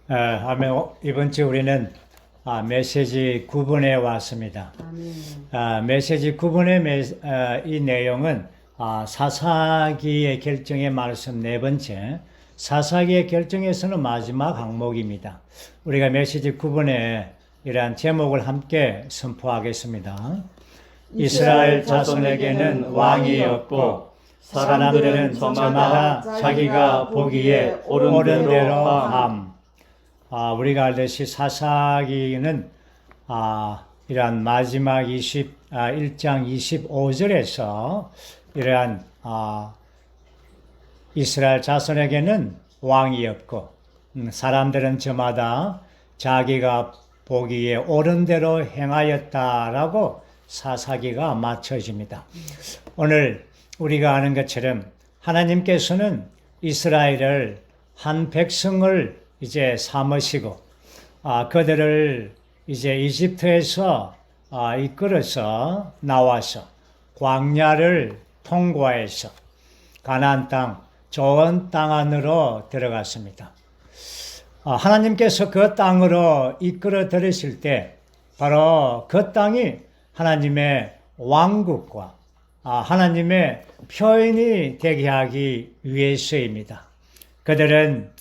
아멘. 이번 주 우리는 메시지 9번에 왔습니다. 메시지 9번의 이 내용은 사사기의 결정의 말씀 네 번째, 사사기의 결정에서는 마지막 항목입니다. 우리가 메시지 9번에 이러한 제목을 함께 선포하겠습니다. 이스라엘 자손에게는 왕이 없고 사람들은 저마다 자기가 보기에 옳은 대로 함. 우리가 알듯이 사사기는 이러한 마지막 1장 25절에서 이러한 이스라엘 자손에게는 왕이 없고 사람들은 저마다 자기가 보기에 옳은 대로 행하였다라고 사사기가 맞춰집니다. 오늘 우리가 아는 것처럼 하나님께서는 이스라엘을 한 백성을 이제 삼으시고 그들을 이제 이집트에서 이끌어서 나와서 광야를 통과해서 가나안 땅, 좋은 땅 안으로 들어갔습니다. 하나님께서 그 땅으로 이끌어 들으실 때 바로 그 땅이 하나님의 왕국과 하나님의 표현이 되게 하기 위해서입니다. 그들은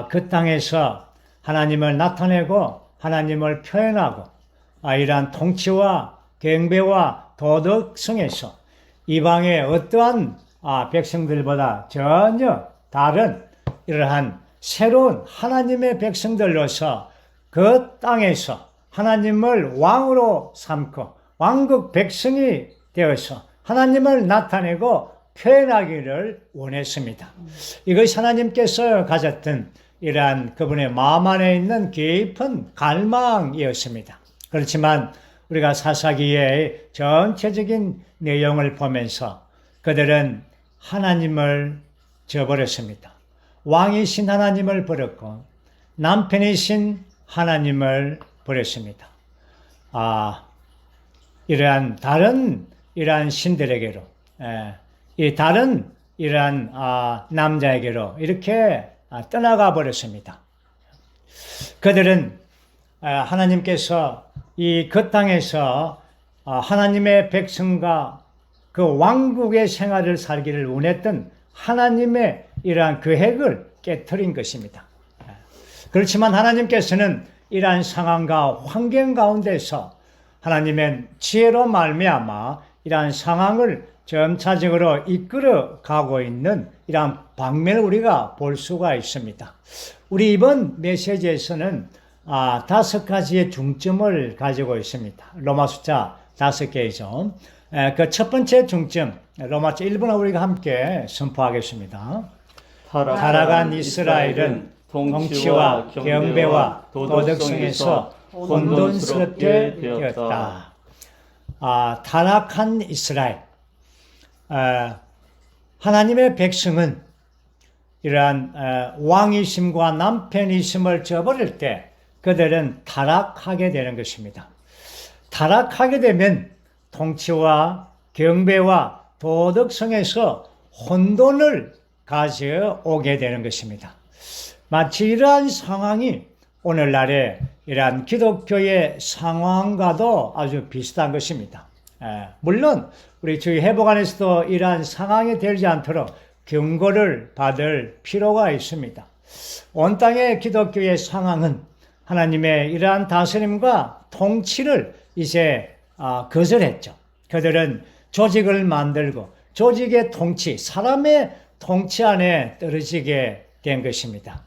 그 땅에서 하나님을 나타내고 하나님을 표현하고 이러한 통치와 경배와 도덕성에서 이방의 어떠한 백성들보다 전혀 다른 이러한 새로운 하나님의 백성들로서 그 땅에서 하나님을 왕으로 삼고 왕국 백성이 되어서 하나님을 나타내고 표현하기를 원했습니다. 이것이 하나님께서 가졌던 이러한 그분의 마음 안에 있는 깊은 갈망이었습니다. 그렇지만 우리가 사사기의 전체적인 내용을 보면서 그들은 하나님을 저버렸습니다. 왕이신 하나님을 버렸고 남편이신 하나님을 버렸습니다. 이러한 다른 이러한 신들에게로 이 다른 이러한 남자에게로 이렇게 떠나가 버렸습니다. 그들은 하나님께서 그 땅에서 하나님의 백성과 그 왕국의 생활을 살기를 원했던 하나님의 이러한 계획을 깨트린 것입니다. 그렇지만 하나님께서는 이러한 상황과 환경 가운데서 하나님의 지혜로 말미암아 이러한 상황을 점차적으로 이끌어 가고 있는 이러한 방면을 우리가 볼 수가 있습니다. 우리 이번 메시지에서는 5가지의 중점을 가지고 있습니다. 로마 숫자 5개이죠. 그 첫 번째 중점, 로마서 1번을 우리가 함께 선포하겠습니다. 타락한 이스라엘은 통치와 경배와 도덕성에서 혼돈스럽게 되었다. 타락한 이스라엘. 하나님의 백성은 이러한 왕이심과 남편이심을 저버릴 때 그들은 타락하게 되는 것입니다. 타락하게 되면 통치와 경배와 도덕성에서 혼돈을 가져오게 되는 것입니다. 마치 이러한 상황이 오늘날의 이러한 기독교의 상황과도 아주 비슷한 것입니다. 물론 우리 주의 회복 안에서도 이러한 상황이 되지 않도록 경고를 받을 필요가 있습니다. 온 땅의 기독교의 상황은 하나님의 이러한 다스림과 통치를 이제 거절했죠. 그들은 조직을 만들고 조직의 통치, 사람의 통치 안에 떨어지게 된 것입니다.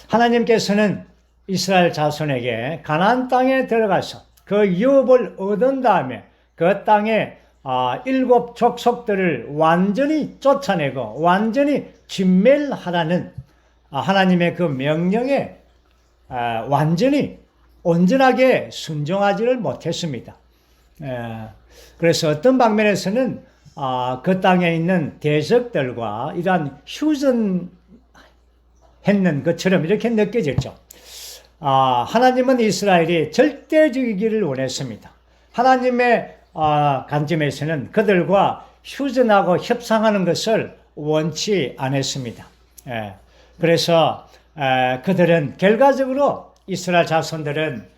하나님께서는 이스라엘 자손에게 가나안 땅에 들어가서 그 유업을 얻은 다음에 그 땅에 7 족속들을 완전히 쫓아내고 완전히 진멸하라는 하나님의 그 명령에 완전히 온전하게 순종하지를 못했습니다. 그래서 어떤 방면에서는 그 땅에 있는 대적들과 이러한 휴전했는 것처럼 이렇게 느껴졌죠. 하나님은 이스라엘이 절대적이기를 원했습니다. 하나님의 관점에서는 그들과 휴전하고 협상하는 것을 원치 않았습니다. 그래서 그들은 결과적으로 이스라엘 자손들은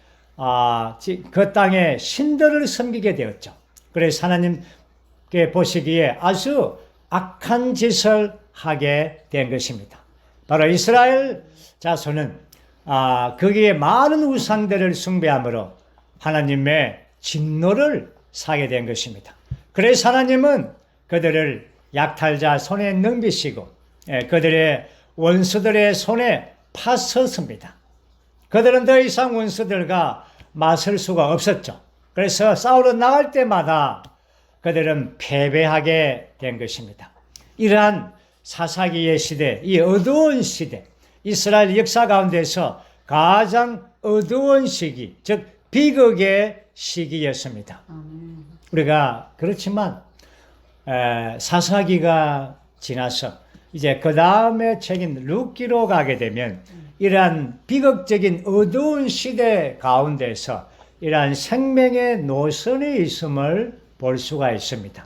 그 땅의 신들을 섬기게 되었죠. 그래서 하나님께 보시기에 아주 악한 짓을 하게 된 것입니다. 바로 이스라엘 자손은 거기에 많은 우상들을 숭배함으로 하나님의 진노를 사게 된 것입니다. 그래서 하나님은 그들을 약탈자 손에 넘기시고 그들의 원수들의 손에 파섰습니다. 그들은 더 이상 원수들과 맞설 수가 없었죠. 그래서 싸우러 나갈 때마다 그들은 패배하게 된 것입니다. 이러한 사사기의 시대, 이 어두운 시대, 이스라엘 역사 가운데서 가장 어두운 시기, 즉 비극의 시기였습니다. 우리가 그렇지만 사사기가 지나서 이제 그 다음에 책인 룻기로 가게 되면 이러한 비극적인 어두운 시대 가운데서 이러한 생명의 노선이 있음을 볼 수가 있습니다.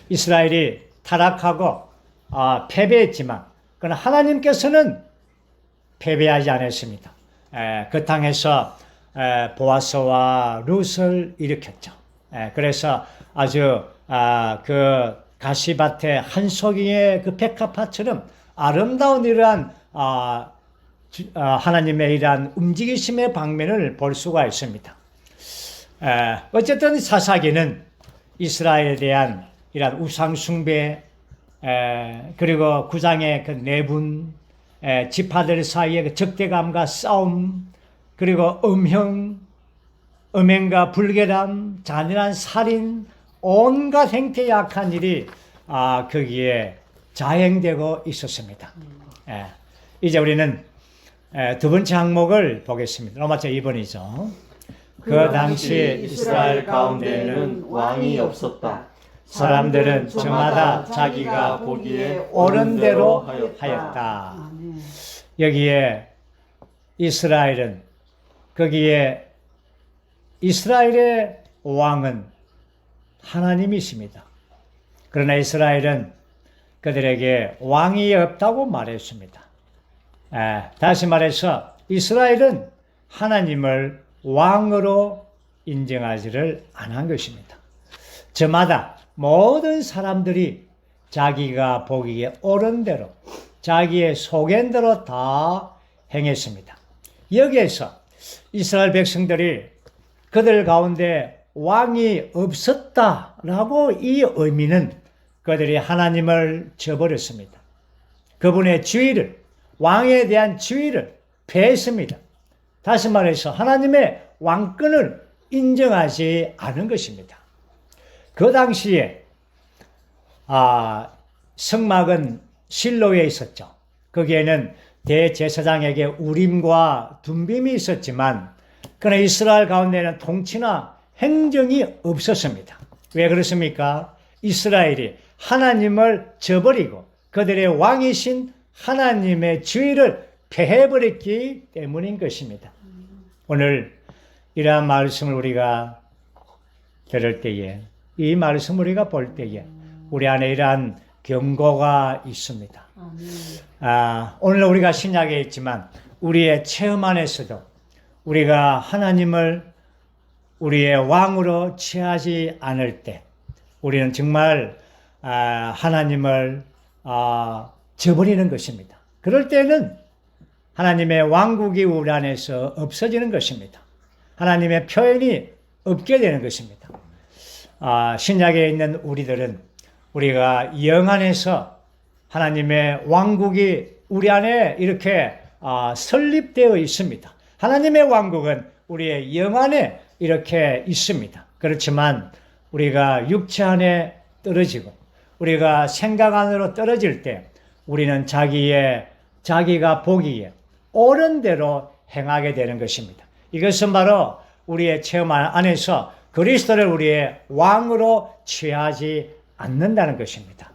이스라엘이 타락하고 패배했지만 그러나 하나님께서는 패배하지 않았습니다. 그 땅에서 보아스와 룻을 일으켰죠. 그래서 아주 그 가시밭의 한 송이의 그 백합화처럼 아름다운 이러한 하나님의 이러한 움직이심의 방면을 볼 수가 있습니다. 어쨌든 사사기는 이스라엘에 대한 이러한 우상숭배 그리고 구장의 그 내분 지파들 사이의 그 적대감과 싸움 그리고 음행과 불결함 잔인한 살인 온갖 행태의 악한 일이 거기에 자행되고 있었습니다. 이제 우리는 두 번째 항목을 보겠습니다. 로마서 2번이죠. 그 당시 이스라엘 가운데에는 왕이 없었다. 사람들은 저마다 자기가 보기에 옳은 대로 하였다. 여기에 이스라엘은 거기에 이스라엘의 왕은 하나님이십니다. 그러나 이스라엘은 그들에게 왕이 없다고 말했습니다. 다시 말해서 이스라엘은 하나님을 왕으로 인정하지를 않은 것입니다. 저마다 모든 사람들이 자기가 보기에 옳은 대로 자기의 소견대로 다 행했습니다. 여기에서 이스라엘 백성들이 그들 가운데 왕이 없었다라고 이 의미는 그들이 하나님을 저버렸습니다. 그분의 지위를, 왕에 대한 지위를 폐했습니다. 다시 말해서 하나님의 왕권을 인정하지 않은 것입니다. 그 당시에 성막은 실로에 있었죠. 거기에는 대제사장에게 우림과 둠빔이 있었지만 그러나 이스라엘 가운데는 통치나 행정이 없었습니다. 왜 그렇습니까? 이스라엘이 하나님을 저버리고 그들의 왕이신 하나님의 지위를 폐해버렸기 때문인 것입니다. 오늘 이러한 말씀을 우리가 들을 때에 이 말씀을 우리가 볼 때에 우리 안에 이러한 경고가 있습니다. 오늘 우리가 신약에 있지만 우리의 체험 안에서도 우리가 하나님을 우리의 왕으로 취하지 않을 때 우리는 정말 하나님을 저버리는 것입니다. 그럴 때는 하나님의 왕국이 우리 안에서 없어지는 것입니다. 하나님의 표현이 없게 되는 것입니다. 신약에 있는 우리들은 우리가 영 안에서 하나님의 왕국이 우리 안에 이렇게 설립되어 있습니다. 하나님의 왕국은 우리의 영 안에 이렇게 있습니다. 그렇지만 우리가 육체 안에 떨어지고 우리가 생각 안으로 떨어질 때 우리는 자기가 보기에 옳은 대로 행하게 되는 것입니다. 이것은 바로 우리의 체험 안에서 그리스도를 우리의 왕으로 취하지 않는다는 것입니다.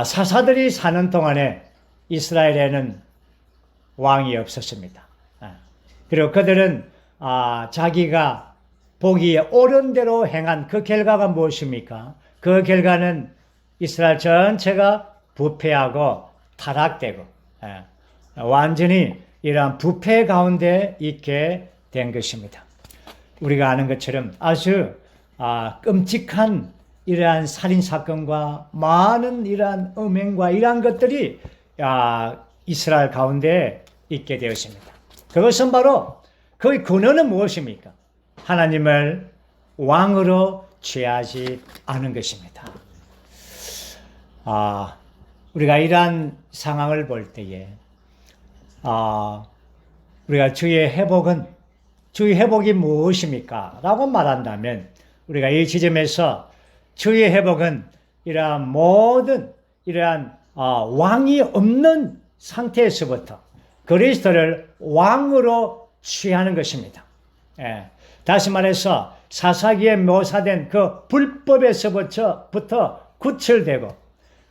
사사들이 사는 동안에 이스라엘에는 왕이 없었습니다. 그리고 그들은 자기가 보기에 옳은 대로 행한 그 결과가 무엇입니까? 그 결과는 이스라엘 전체가 부패하고 타락되고 완전히 이러한 부패 가운데 있게 된 것입니다. 우리가 아는 것처럼 아주 끔찍한 이러한 살인사건과 많은 이러한 음행과 이러한 것들이 이스라엘 가운데 있게 되었습니다. 그것은 바로 그 근원은 무엇입니까? 하나님을 왕으로 취하지 않은 것입니다. 우리가 이러한 상황을 볼 때에 우리가 주의 회복이 무엇입니까? 라고 말한다면 우리가 이 지점에서 주의 회복은 이러한 모든 이러한 왕이 없는 상태에서부터 그리스도를 왕으로 취하는 것입니다. 다시 말해서 사사기에 묘사된 그 불법에서부터 구출되고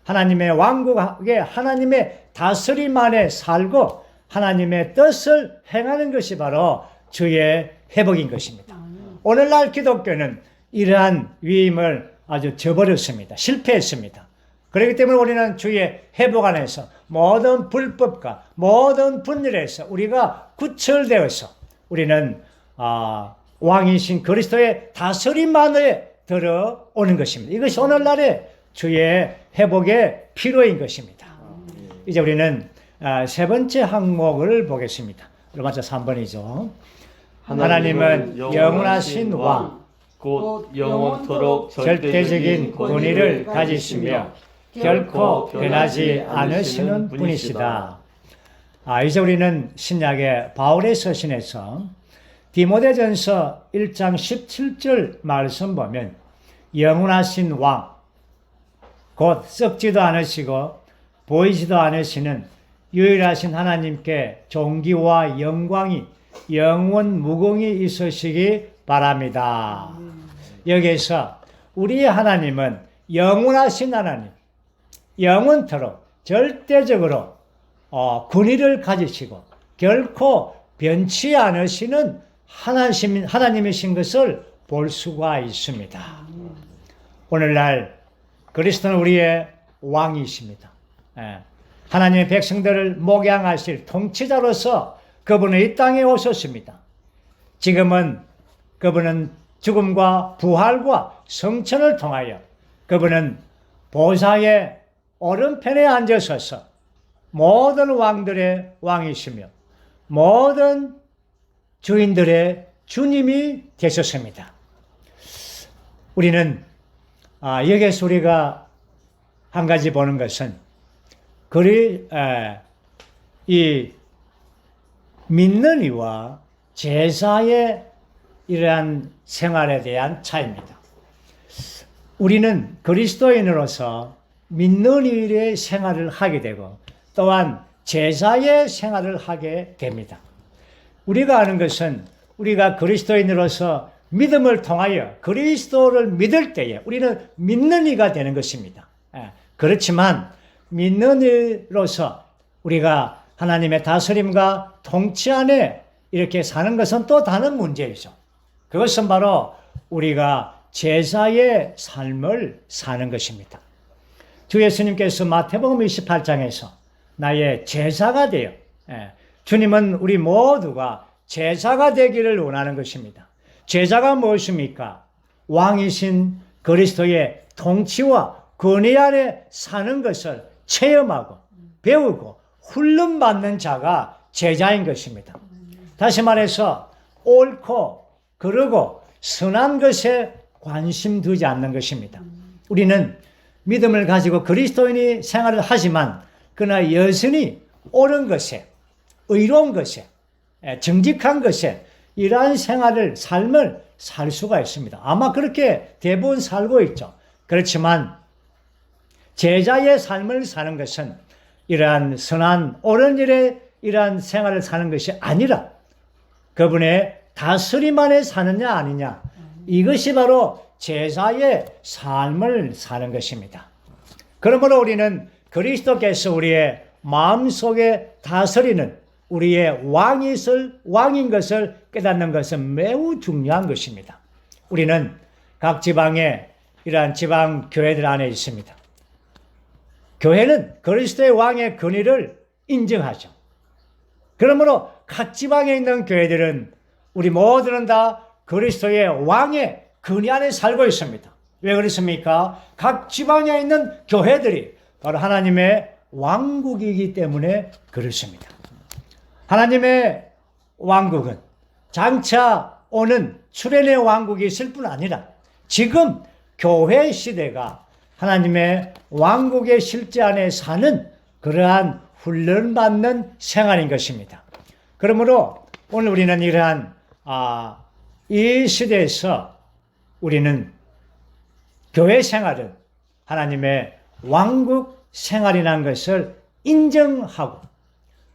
하나님의 왕국에 하나님의 다스림 안에 살고 하나님의 뜻을 행하는 것이 바로 주의 회복인 것입니다. 오늘날 기독교는 이러한 위임을 아주 저버렸습니다. 실패했습니다. 그렇기 때문에 우리는 주의 회복 안에서 모든 불법과 모든 분열에서 우리가 구출되어서 우리는 왕이신 그리스도의 다스림 안에 들어오는 것입니다. 이것이 오늘날의 주의 회복의 필요인 것입니다. 이제 우리는 세 번째 항목을 보겠습니다. 로마서 3번이죠. 하나님은 영원하신 왕, 곧 영원토록 절대적인 권위를 가지시며 결코 변하지 않으시는 분이시다. 이제 우리는 신약의 바울의 서신에서 디모데전서 1장 17절 말씀 보면 영원하신 왕, 곧 썩지도 않으시고 보이지도 않으시는 유일하신 하나님께 존귀와 영광이 영원 무궁히 있으시기 바랍니다. 여기에서 우리의 하나님은 영원하신 하나님, 영원토록 절대적으로 권위를 가지시고 결코 변치 않으시는 하나님이신 것을 볼 수가 있습니다. 오늘날 그리스도는 우리의 왕이십니다. 하나님의 백성들을 목양하실 통치자로서 그분은 이 땅에 오셨습니다. 지금은 그분은 죽음과 부활과 성천을 통하여 그분은 보좌의 오른편에 앉으셔서 모든 왕들의 왕이시며 모든 주인들의 주님이 되셨습니다. 우리는 여기에서 우리가 한 가지 보는 것은 이 믿는 이와 제사의 이러한 생활에 대한 차이입니다. 우리는 그리스도인으로서 믿는 일의 생활을 하게 되고 또한 제사의 생활을 하게 됩니다. 우리가 아는 것은 우리가 그리스도인으로서 믿음을 통하여 그리스도를 믿을 때에 우리는 믿는 이가 되는 것입니다. 그렇지만 믿는 이로서 우리가 하나님의 다스림과 통치 안에 이렇게 사는 것은 또 다른 문제이죠. 그것은 바로 우리가 제사의 삶을 사는 것입니다. 주 예수님께서 마태복음 28장에서 나의 제사가 되어 주님은 우리 모두가 제사가 되기를 원하는 것입니다. 제사가 무엇입니까? 왕이신 그리스도의 통치와 권위 아래 사는 것을 체험하고 배우고 훈련받는 자가 제자인 것입니다. 다시 말해서 옳고 그르고 선한 것에 관심 두지 않는 것입니다. 우리는 믿음을 가지고 그리스도인이 생활을 하지만 그러나 여전히 옳은 것에 의로운 것에 정직한 것에 이러한 삶을 살 수가 있습니다. 아마 그렇게 대부분 살고 있죠. 그렇지만 제자의 삶을 사는 것은 이러한 선한 옳은 일에 이러한 생활을 사는 것이 아니라 그분의 다스림 안에 사느냐 아니냐, 이것이 바로 제자의 삶을 사는 것입니다. 그러므로 우리는 그리스도께서 우리의 마음속에 다스리는 우리의 왕인 것을 깨닫는 것은 매우 중요한 것입니다. 우리는 각 지방에 이러한 지방 교회들 안에 있습니다. 교회는 그리스도의 왕의 권위를 인정하죠. 그러므로 각 지방에 있는 교회들은 우리 모두는 다 그리스도의 왕의 근위 안에 살고 있습니다. 왜 그렇습니까? 각 지방에 있는 교회들이 바로 하나님의 왕국이기 때문에 그렇습니다. 하나님의 왕국은 장차 오는 수련의 왕국이 있을 뿐 아니라 지금 교회 시대가 하나님의 왕국의 실제 안에 사는 그러한 훈련받는 생활인 것입니다. 그러므로 오늘 우리는 이러한 이 시대에서 우리는 교회 생활은 하나님의 왕국 생활이라는 것을 인정하고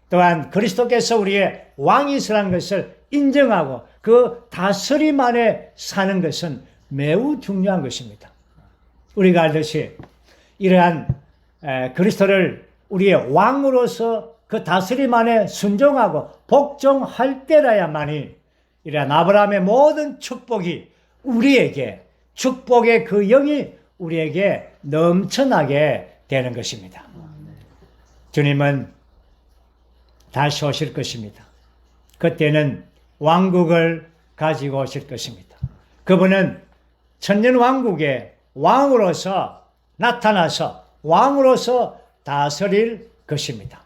또한 그리스도께서 우리의 왕이시라는 것을 인정하고 그 다스림 안에 사는 것은 매우 중요한 것입니다. 우리가 알듯이 이러한 그리스도를 우리의 왕으로서 그 다스림 안에 순종하고 복종할 때라야만이 이러한 아브라함의 모든 축복이 우리에게 축복의 그 영이 우리에게 넘쳐나게 되는 것입니다. 주님은 다시 오실 것입니다. 그때는 왕국을 가지고 오실 것입니다. 그분은 천년 왕국의 왕으로서 나타나서 왕으로서 다스릴 것입니다.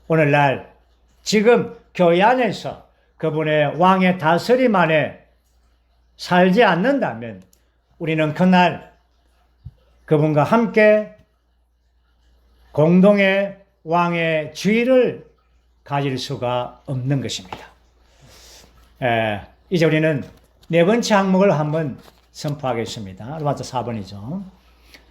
오늘날 지금 교회 안에서 그분의 왕의 다스림 안에 살지 않는다면 우리는 그날 그분과 함께 공동의 왕의 지위를 가질 수가 없는 것입니다. 이제 우리는 네 번째 항목을 한번 선포하겠습니다. 로마서 4번이죠.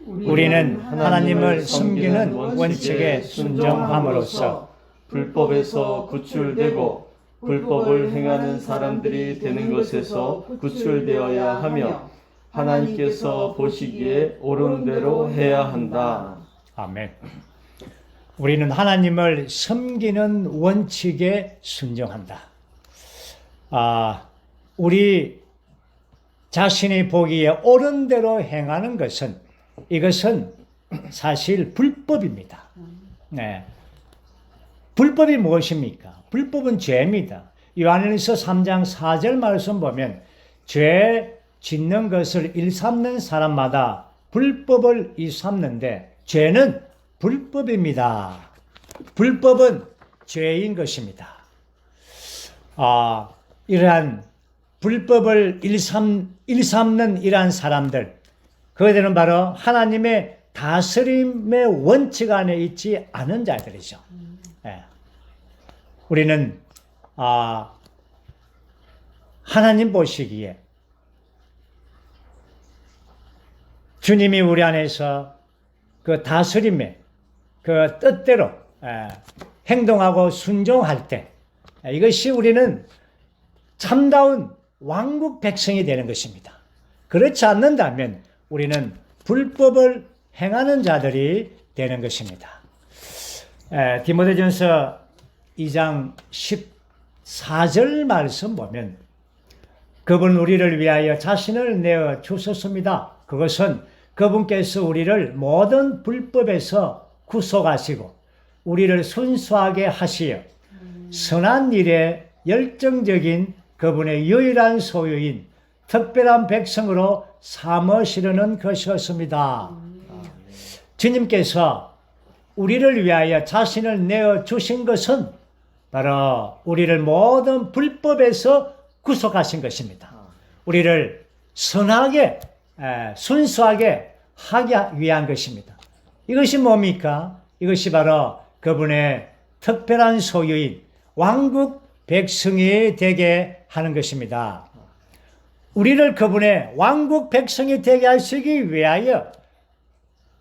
우리는 하나님을 섬기는 원칙에 순종함으로써 불법에서 구출되고 불법을 행하는 사람들이 되는 것에서 구출되어야 하며 하나님께서 보시기에 옳은 대로 해야 한다. 아멘. 우리는 하나님을 섬기는 원칙에 순종한다. 우리 자신이 보기에 옳은 대로 행하는 것은 이것은 사실 불법입니다. 네. 불법이 무엇입니까? 불법은 죄입니다. 요한일서 3장 4절 말씀 보면 죄 짓는 것을 일삼는 사람마다 불법을 일삼는데 죄는 불법입니다. 불법은 죄인 것입니다. 이러한 불법을 일삼는 이러한 사람들, 그들은 바로 하나님의 다스림의 원칙 안에 있지 않은 자들이죠. 우리는 하나님 보시기에 주님이 우리 안에서 그 다스림의 그 뜻대로 행동하고 순종할 때 이것이 우리는 참다운 왕국 백성이 되는 것입니다. 그렇지 않는다면 우리는 불법을 행하는 자들이 되는 것입니다. 디모데전서 2장 14절 말씀 보면 그분 우리를 위하여 자신을 내어 주셨습니다. 그것은 그분께서 우리를 모든 불법에서 구속하시고 우리를 순수하게 하시어 선한 일에 열정적인 그분의 유일한 소유인 특별한 백성으로 삼으시려는 것이었습니다. 주님께서 우리를 위하여 자신을 내어 주신 것은 바로 우리를 모든 불법에서 구속하신 것입니다. 우리를 선하게 순수하게 하기 위한 것입니다. 이것이 뭡니까? 이것이 바로 그분의 특별한 소유인 왕국 백성이 되게 하는 것입니다. 우리를 그분의 왕국 백성이 되게 하시기 위하여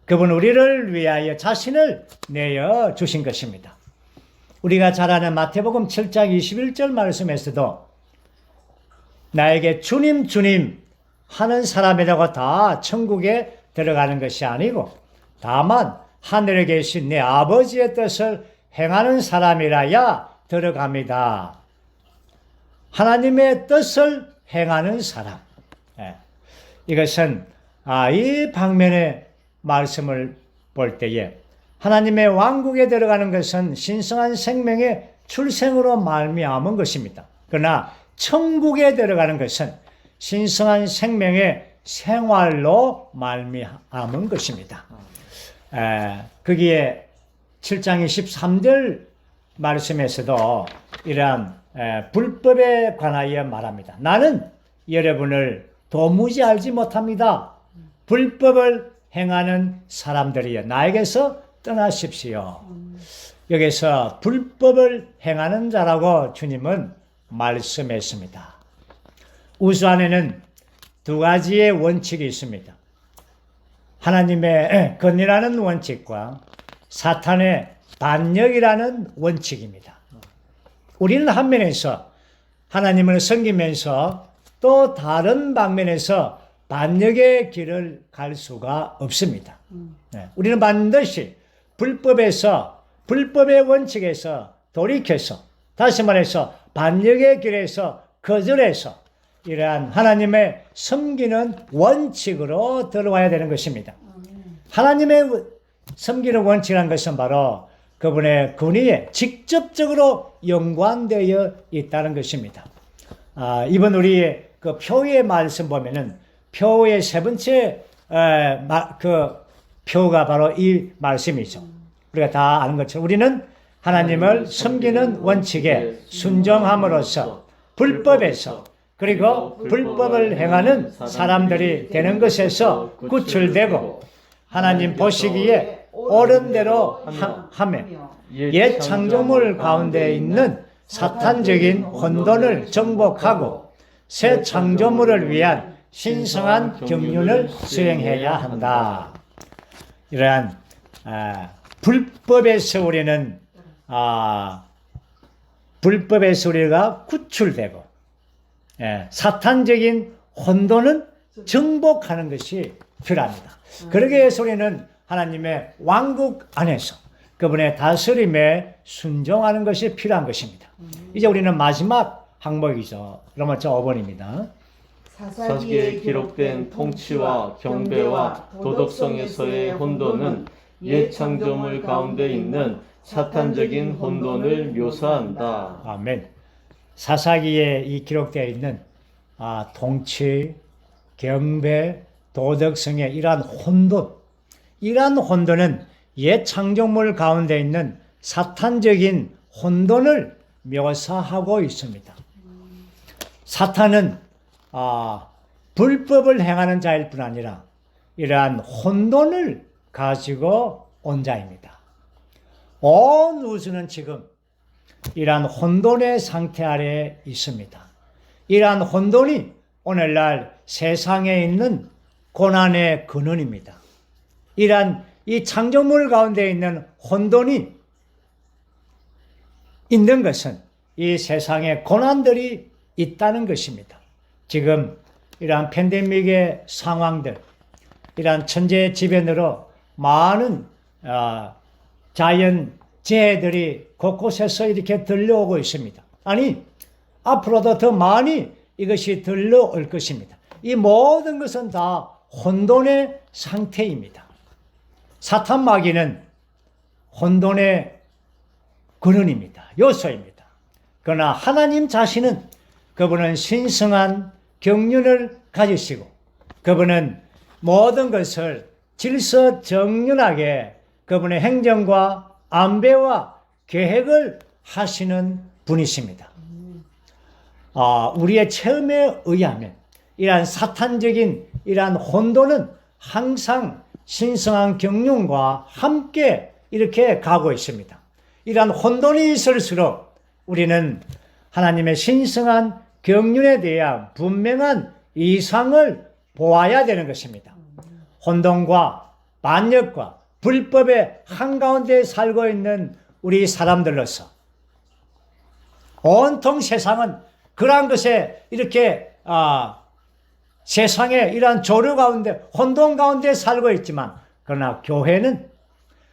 그분 우리를 위하여 자신을 내어 주신 것입니다. 우리가 잘 아는 마태복음 7장 21절 말씀에서도 나에게 주님 주님 하는 사람이라고 다 천국에 들어가는 것이 아니고 다만 하늘에 계신 내 아버지의 뜻을 행하는 사람이라야 들어갑니다. 하나님의 뜻을 행하는 사람. 이것은 이 방면의 말씀을 볼 때에 하나님의 왕국에 들어가는 것은 신성한 생명의 출생으로 말미암은 것입니다. 그러나 천국에 들어가는 것은 신성한 생명의 생활로 말미암은 것입니다. 거기에 7장 23절 말씀에서도 이러한 불법에 관하여 말합니다. 나는 여러분을 도무지 알지 못합니다. 불법을 행하는 사람들이여 나에게서 떠나십시오. 여기서 불법을 행하는 자라고 주님은 말씀했습니다. 우수안에는 두 가지의 원칙이 있습니다. 하나님의 건의라는 원칙과 사탄의 반역이라는 원칙입니다. 우리는 한 면에서 하나님을 섬기면서 또 다른 방면에서 반역의 길을 갈 수가 없습니다. 우리는 반드시 불법의 원칙에서 돌이켜서, 다시 말해서 반역의 길에서 거절해서 이러한 하나님의 섬기는 원칙으로 들어와야 되는 것입니다. 하나님의 섬기는 원칙이라는 것은 바로 그분의 권위에 직접적으로 연관되어 있다는 것입니다. 이번 우리 그 표의 말씀 보면은 표의 세 번째 그 표가 바로 이 말씀이죠. 우리가 다 아는 것처럼 우리는 하나님을 섬기는 원칙에 순종함으로써 불법에서 그리고 불법을 행하는 사람들이 되는 것에서 구출되고 하나님 보시기에 옳은 대로 하며 옛 창조물 가운데 있는 사탄적인 혼돈을 정복하고 새 창조물을 위한 신성한 경륜을 수행해야 한다. 이러한 불법에서 우리는 불법에서 우리가 구출되고 사탄적인 혼돈은 정복하는 것이 필요합니다. 그러기 위해서 우리는 하나님의 왕국 안에서 그분의 다스림에 순종하는 것이 필요한 것입니다. 이제 우리는 마지막 항목이죠. 로마서 5번입니다. 사사기에 기록된 통치와 경배와 도덕성에서의 혼돈은 옛 창조물 가운데 있는 사탄적인 혼돈을 묘사한다. 아멘. 사사기에 이 기록되어 있는 통치, 경배, 도덕성의 이러한 혼돈은 옛 창조물 가운데 있는 사탄적인 혼돈을 묘사하고 있습니다. 사탄은 불법을 행하는 자일 뿐 아니라 이러한 혼돈을 가지고 온 자입니다. 온 우주는 지금 이러한 혼돈의 상태 아래에 있습니다. 이러한 혼돈이 오늘날 세상에 있는 고난의 근원입니다. 이러한 이 창조물 가운데 있는 혼돈이 있는 것은 이 세상에 고난들이 있다는 것입니다. 지금 이러한 팬데믹의 상황들, 이러한 천재 지변으로 많은 자연 재해들이 곳곳에서 이렇게 들려오고 있습니다. 아니, 앞으로도 더 많이 이것이 들려올 것입니다. 이 모든 것은 다 혼돈의 상태입니다. 사탄 마귀는 혼돈의 근원입니다. 요소입니다. 그러나 하나님 자신은 그분은 신성한 경륜을 가지시고 그분은 모든 것을 질서정연하게 그분의 행정과 안배와 계획을 하시는 분이십니다. 우리의 체험에 의하면 이러한 사탄적인 이러한 혼돈은 항상 신성한 경륜과 함께 이렇게 가고 있습니다. 이러한 혼돈이 있을수록 우리는 하나님의 신성한 경륜에 대한 분명한 이상을 보아야 되는 것입니다. 혼돈과 반역과 불법의 한가운데 살고 있는 우리 사람들로서 온통 세상은 그러한 것에 이렇게 세상에 이러한 조류 가운데 혼돈 가운데 살고 있지만 그러나 교회는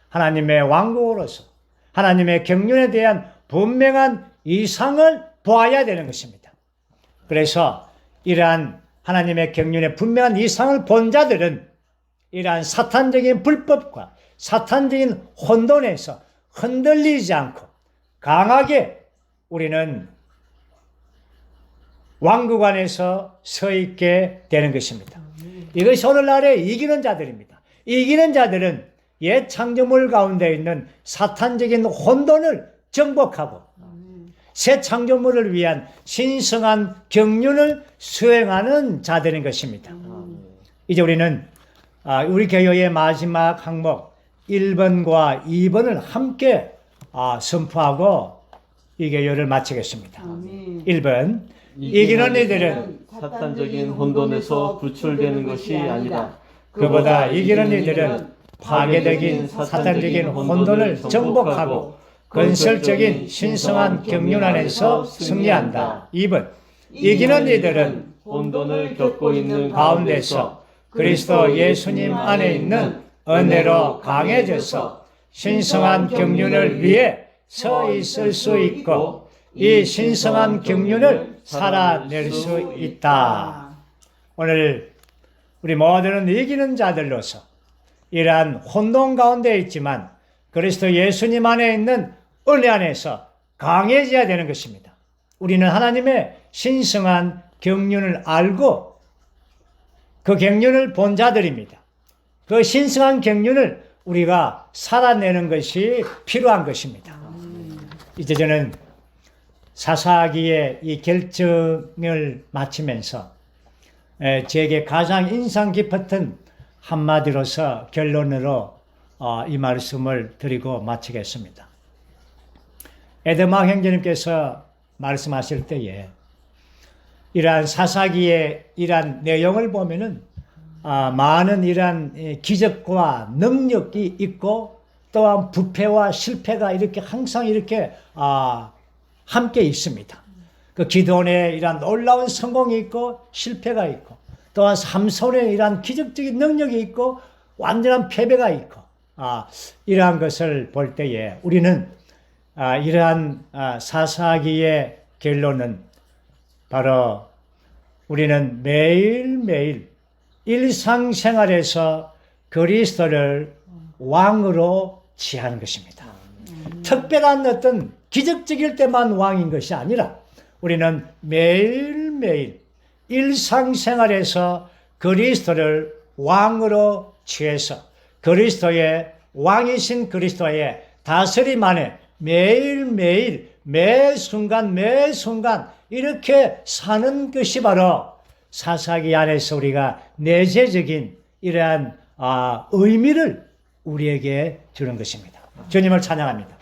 하나님의 왕국으로서 하나님의 경륜에 대한 분명한 이상을 보아야 되는 것입니다. 그래서 이러한 하나님의 경륜의 분명한 이상을 본 자들은 이러한 사탄적인 불법과 사탄적인 혼돈에서 흔들리지 않고 강하게 우리는 왕국 안에서 서 있게 되는 것입니다. 이것이 오늘날의 이기는 자들입니다. 이기는 자들은 옛 창조물 가운데 있는 사탄적인 혼돈을 정복하고 새 창조물을 위한 신성한 경륜을 수행하는 자들인 것입니다. 이제 우리는 우리 교회의 마지막 항목 1번과 2번을 함께 선포하고 이 교회를 마치겠습니다. 1번, 이기는 이들은 사탄적인 혼돈에서 구출되는 것이 아니라 그보다 이기는 이들은 파괴적인 사탄적인 혼돈을 정복하고 건설적인 신성한 경륜 안에서 승리한다. 2번, 이기는 이들은 혼돈을 겪고 있는 가운데서 그리스도 예수님 안에 있는 은혜로 강해져서 신성한 경륜을 위해 서 있을 수 있고 이 신성한 경륜을 살아낼 수 있다. 오늘 우리 모두는 이기는 자들로서 이러한 혼돈 가운데 있지만 그리스도 예수님 안에 있는 은혜 안에서 강해져야 되는 것입니다. 우리는 하나님의 신성한 경륜을 알고 그 경륜을 본 자들입니다. 그 신성한 경륜을 우리가 살아내는 것이 필요한 것입니다. 이제 저는 사사기의 이 결정을 마치면서 제게 가장 인상 깊었던 한마디로서 결론으로 이 말씀을 드리고 마치겠습니다. 에드마 형제님께서 말씀하실 때에 이러한 사사기의 이러한 내용을 보면은 많은 이러한 기적과 능력이 있고 또한 부패와 실패가 이렇게 항상 이렇게 함께 있습니다. 그 기도원의 이러한 놀라운 성공이 있고 실패가 있고 또한 삼손의 이러한 기적적인 능력이 있고 완전한 패배가 있고 이러한 것을 볼 때에 우리는 이러한 사사기의 결론은 바로 우리는 매일매일 일상생활에서 그리스도를 왕으로 취하는 것입니다. 특별한 어떤 기적적일 때만 왕인 것이 아니라 우리는 매일매일 일상생활에서 그리스도를 왕으로 취해서 그리스도의 왕이신 그리스도의 다스림 안에 매일매일 매순간 이렇게 사는 것이 바로 사사기 안에서 우리가 내재적인 이러한 의미를 우리에게 주는 것입니다. 주님을 찬양합니다.